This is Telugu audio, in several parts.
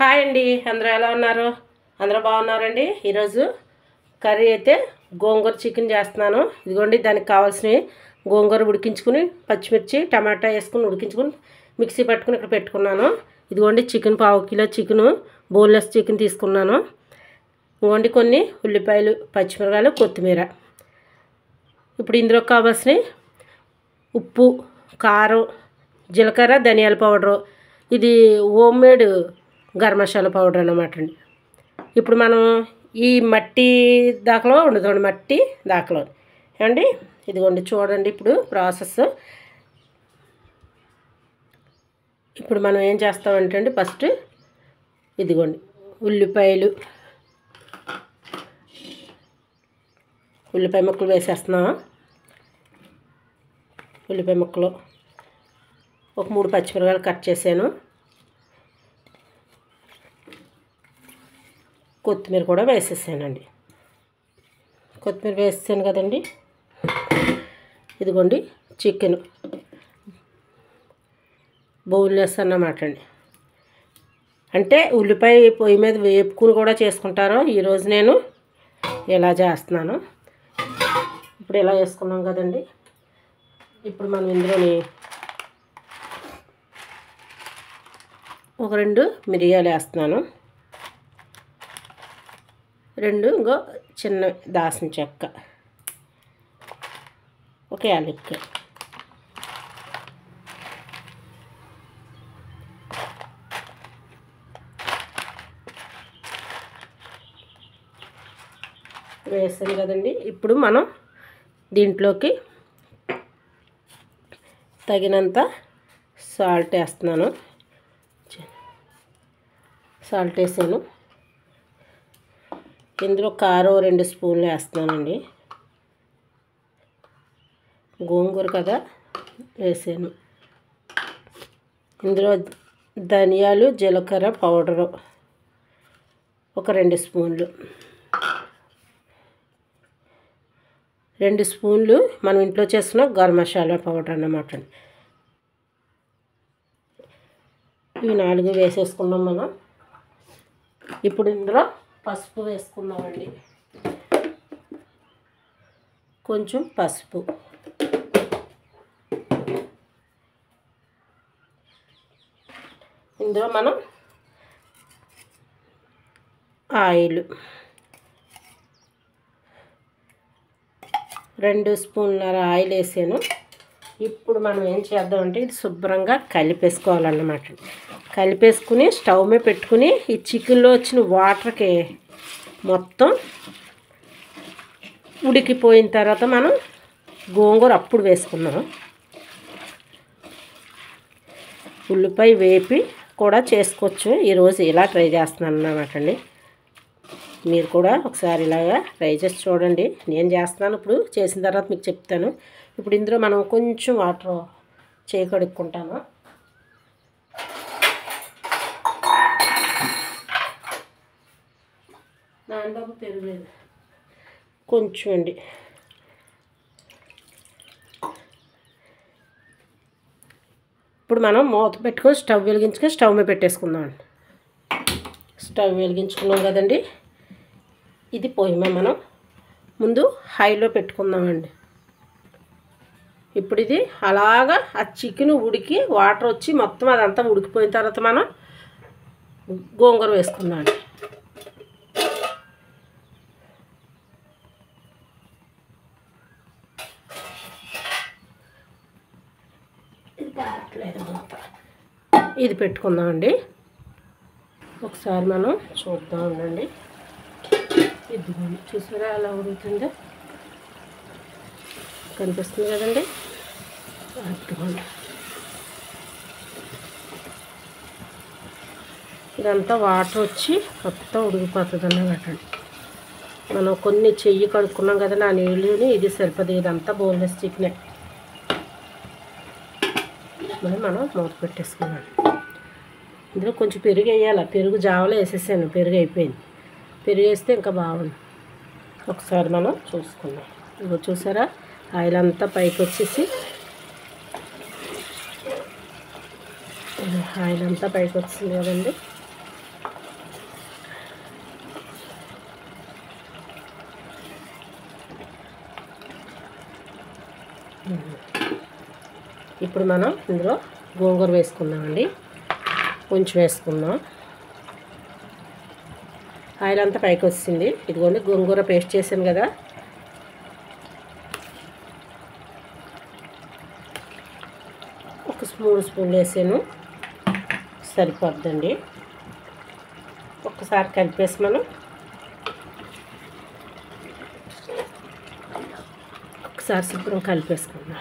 హాయ్ అండి, అందరూ ఎలా ఉన్నారు? అందరూ బాగున్నారండి. ఈరోజు కర్రీ అయితే గోంగూర చికెన్ చేస్తున్నాను. ఇదిగోండి, దానికి కావాల్సినవి గోంగూర ఉడికించుకుని పచ్చిమిర్చి టమాటా వేసుకుని ఉడికించుకుని మిక్సీ పట్టుకుని ఇక్కడ పెట్టుకున్నాను. ఇదిగోండి chicken, 1/2 kilo chicken, boneless chicken తీసుకున్నాను. ఇదిగోండి కొన్ని ఉల్లిపాయలు, పచ్చిమిరకాయలు, కొత్తిమీర. ఇప్పుడు ఇందులో కావాల్సినవి ఉప్పు, కారం, జీలకర్ర, ధనియాల పౌడరు, ఇది home made garam masala powder అన్నమాట అండి. ఇప్పుడు మనం ఈ మట్టి దాకలో ఉండదండి, మట్టి దాకలో ఏమండి. ఇదిగోండి చూడండి ఇప్పుడు ప్రాసెస్. ఇప్పుడు మనం ఏం చేస్తామంటే అండి, ఫస్ట్ ఇదిగోండి ఉల్లిపాయ ముక్కలు వేసేస్తున్నాము. ఉల్లిపాయ ముక్కలు ఒక 3 పచ్చిమిరపకాయలు కట్ చేశాను. కొత్తిమీర కూడా వేసేసానండి. కొత్తిమీర వేసేసాను కదండి. ఇదిగోండి చికెన్ బోన్లెస్ అన్నమాట అండి. అంటే ఉల్లిపాయ పొయ్యి మీద వేపుకుని కూడా చేసుకుంటారు. ఈరోజు నేను ఇలా చేస్తున్నాను. ఇప్పుడు ఇలా వేసుకున్నాం కదండి. ఇప్పుడు మనం ఇందులోని ఒక 2 మిరియాలు వేస్తున్నాను. 2 ఇంకో చిన్న దాల్చిన చెక్క, ఒక యాలక్కాయ. వేసాను కదండి. ఇప్పుడు మనం దీంట్లోకి తగినంత సాల్ట్ వేస్తున్నాను. సాల్ట్ వేసాను. ఇందులో కారం 2 స్పూన్లు వేస్తున్నానండి. గోంగూర కదా వేసాను. ఇందులో ధనియాలు, జీలకర్ర పౌడరు ఒక 2 స్పూన్లు. 2 స్పూన్లు మనం ఇంట్లో చేసుకున్న గరం మసాలా పౌడర్ అన్నమాట అండి. ఇవి 4 వేసేసుకున్నాం మనం. ఇప్పుడు ఇందులో పసుపు వేసుకున్నామండి. కొంచెం పసుపు, ఇందులో మనం ఆయిల్ 2 స్పూన్ల ఆయిల్ వేసాను. ఇప్పుడు మనం ఏం చేద్దామంటే ఇది శుభ్రంగా కలిపేసుకోవాలన్నమాట. కలిపేసుకుని స్టవ్ మీద పెట్టుకుని ఈ చికెన్లో వచ్చిన వాటర్కి మొత్తం ఉడికిపోయిన తర్వాత మనం గోంగూర అప్పుడు వేసుకున్నాం. ఉల్లిపాయ వేపి కూడా చేసుకోవచ్చు. ఈరోజు ఇలా ట్రై చేస్తున్నాను అన్నమాట అండి. మీరు కూడా ఒకసారి ఇలాగా ట్రై చేసి చూడండి. నేను చేస్తున్నాను. ఇప్పుడు చేసిన తర్వాత మీకు చెప్తాను. ఇప్పుడు ఇందులో మనం కొంచెం వాటర్ కడుక్కుంటాను. దాంట్లో పెరుగలేదు కొంచెం అండి. ఇప్పుడు మనం మూత పెట్టుకొని స్టవ్ వెలిగించుకొని స్టవ్ మీద పెట్టేసుకుందాం అండి. స్టవ్ వెలిగించుకున్నాం కదండి. ఇది పొయ్యి మీద మనం ముందు హైలో పెట్టుకుందామండి. ఇప్పుడు ఇది అలాగా ఆ చికెన్ ఉడికి వాటర్ వచ్చి మొత్తం అదంతా ఉడికిపోయిన తర్వాత మనం గోంగూర వేసుకుందాం. ఇది పెట్టుకుందామండి. ఒకసారి మనం చూద్దాం ఉండండి. ఇది చూసారా ఎలా ఉడుకుతుందో, కనిపిస్తుంది కదండి. అట్టుకోండి. ఇదంతా వాటర్ వచ్చి మొత్తం ఉడికిపోతుంది అన్నమాట. మనం కొన్ని చెయ్యి కడుక్కున్నాం కదండి, ఆ నీళ్ళని ఇది సరిపోదు. ఇదంతా బోన్లెస్ చికెనే. మనం మూత పెట్టేసుకున్నాం. ఇందులో కొంచెం పెరుగు వేయాలి. పెరుగు జావలో వేసేసాను. పెరుగు అయిపోయింది. పెరుగు వేస్తే ఇంకా బాగుంది. ఒకసారి మనం చూసుకుందాం. ఇగో చూసారా ఆయిల్ అంతా పైకి వచ్చేసి, ఆయిల్ అంతా పైకి వచ్చింది కదండి. ఇప్పుడు మనం ఇందులో గోంగూర వేసుకుందామండి. కొంచెం వేసుకుందాం. ఆయిల్ అంతా పైకి వచ్చింది. ఇదిగోండి గోంగూర పేస్ట్ చేశాను కదా, ఒక 3 స్పూన్లు వేసాను, సరిపోద్దండి. ఒక్కసారి కలిపేసి మనం ఒకసారి శుభ్రం కలిపేసుకుందాం.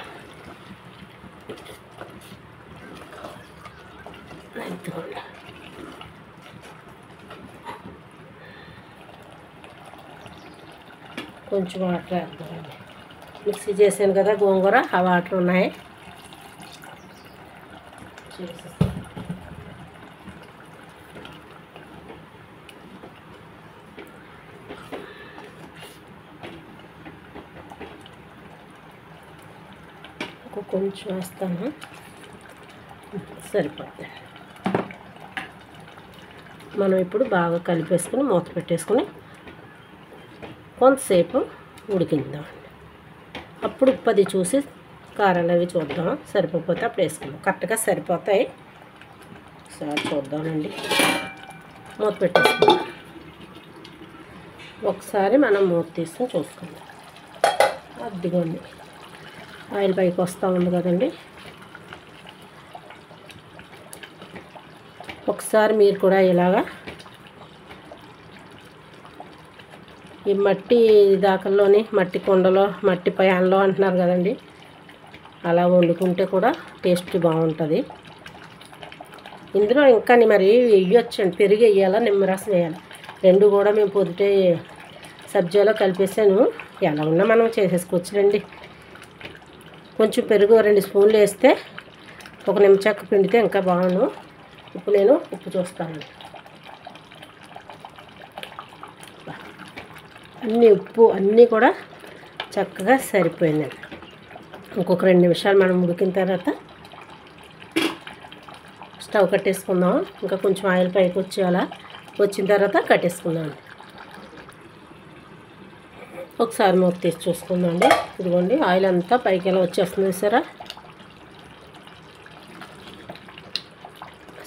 కొంచెం వాటర్ వేద్దామండి. మిక్సీ చేసాను కదా గోంగూర, ఆ వాటర్ ఉన్నాయి. కొంచెం వేస్తాను, సరిపోతుంది. మనం ఇప్పుడు బాగా కలిపేసుకుని మూత పెట్టేసుకుని కొంతసేపు ఉడికిద్దామండి. అప్పుడు ఉప్పు అది చూసి కారాలు అవి చూద్దాం, సరిపోతే అప్పుడు వేసుకుందాం. కరెక్ట్గా సరిపోతాయి. ఒకసారి చూద్దామండి. మూత పెట్టేసుకుందాం. ఒకసారి మనం మూత తీసుకుని చూసుకుందాం. అదిగోండి ఆయిల్ పైకి వస్తూ ఉంది కదండి. ఒకసారి మీరు కూడా ఇలాగా ఈ మట్టి దాకల్లోని మట్టి కుండలో మట్టి ప్యాన్లో అంటున్నారు కదండి, అలా వండుకుంటే కూడా టేస్ట్ బాగుంటుంది. ఇందులో ఇంకా మరి వేయొచ్చండి, పెరుగు వేయాలా, నిమ్మరసం వేయాలి. రెండు కూడా మేము పొద్దుటే సబ్జీలో కలిపేసాను. ఎలా ఉన్నా మనం చేసేసుకోవచ్చులండి. కొంచెం పెరుగు 2 స్పూన్లు వేస్తే, ఒక నిమ్మచెక్క పిండితే ఇంకా బాగుండు. ఇప్పుడు నేను ఉప్పు చూస్తాను. ఉప్పు అన్నీ కూడా చక్కగా సరిపోయిందండి. ఇంకొక 2 నిమిషాలు మనం ఉడికిన తర్వాత స్టవ్ కట్టేసుకుందాం. ఇంకా కొంచెం ఆయిల్ పైకి వచ్చిన తర్వాత కట్టేసుకుందాం. ఒకసారి మూత తీసి చూసుకుందామండి. ఇదిగోండి ఆయిల్ అంతా పైకి ఎలా వచ్చేస్తుంది సరే.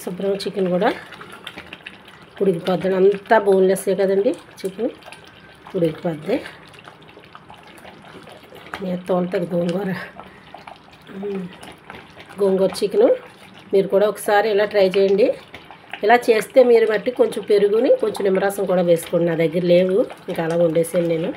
శుభ్రం చికెన్ కూడా ఉడికిపోద్ది. అంతా బోన్లెస్సే కదండి చికెన్, ఉడికిపోద్ది. తోలుతుంది గోంగూర చికెను. మీరు కూడా ఒకసారి ఇలా ట్రై చేయండి. ఇలా చేస్తే మీరు బట్టి కొంచెం పెరుగుని కొంచెం నిమ్మరసం కూడా వేసుకోండి. నా దగ్గర లేవు, ఇంకా అలా వండేసాను నేను.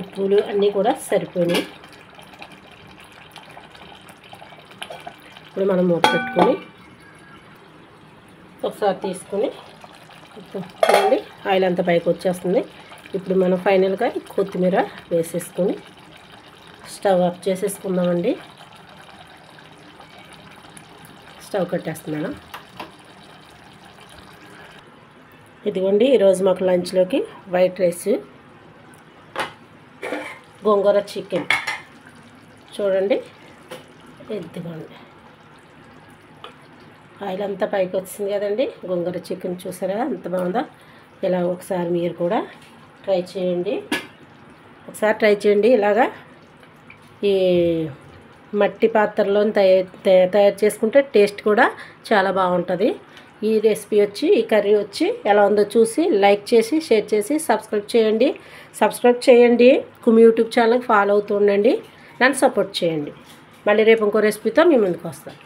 ఉప్పులు అన్నీ కూడా సరిపోయినాయి. ఇప్పుడు మనం మూత పెట్టుకొని ఒకసారి తీసుకొని చూడండి ఆయిల్ అంతా పైకి వచ్చేస్తుంది. ఇప్పుడు మనం ఫైనల్గా కొత్తిమీర వేసేసుకొని స్టవ్ ఆఫ్ చేసేసుకుందామండి. స్టవ్ కట్టేస్తున్నాను. ఇదిగోండి ఈరోజు మాకు లంచ్లోకి వైట్ రైస్, గోంగూర చికెన్. చూడండి ఇదిగోండి ఆయిల్ అంతా పైకి వచ్చింది కదండి. గోంగూర చికెన్ చూసారా ఎంత బాగుందో. ఇలా ఒకసారి మీరు కూడా ట్రై చేయండి. ఇలాగా ఈ మట్టి పాత్రలో తయారు చేసుకుంటే టేస్ట్ కూడా చాలా బాగుంటుంది. ఈ రెసిపీ వచ్చి, ఈ కర్రీ వచ్చి ఎలా ఉందో చూసి లైక్ చేసి, షేర్ చేసి, సబ్స్క్రైబ్ చేయండి. కుమి యూట్యూబ్ ఛానల్కి ఫాలో అవుతూ ఉండండి. నన్ను సపోర్ట్ చేయండి. మళ్ళీ రేపు ఇంకో రెసిపీతో మీ ముందుకు వస్తాను.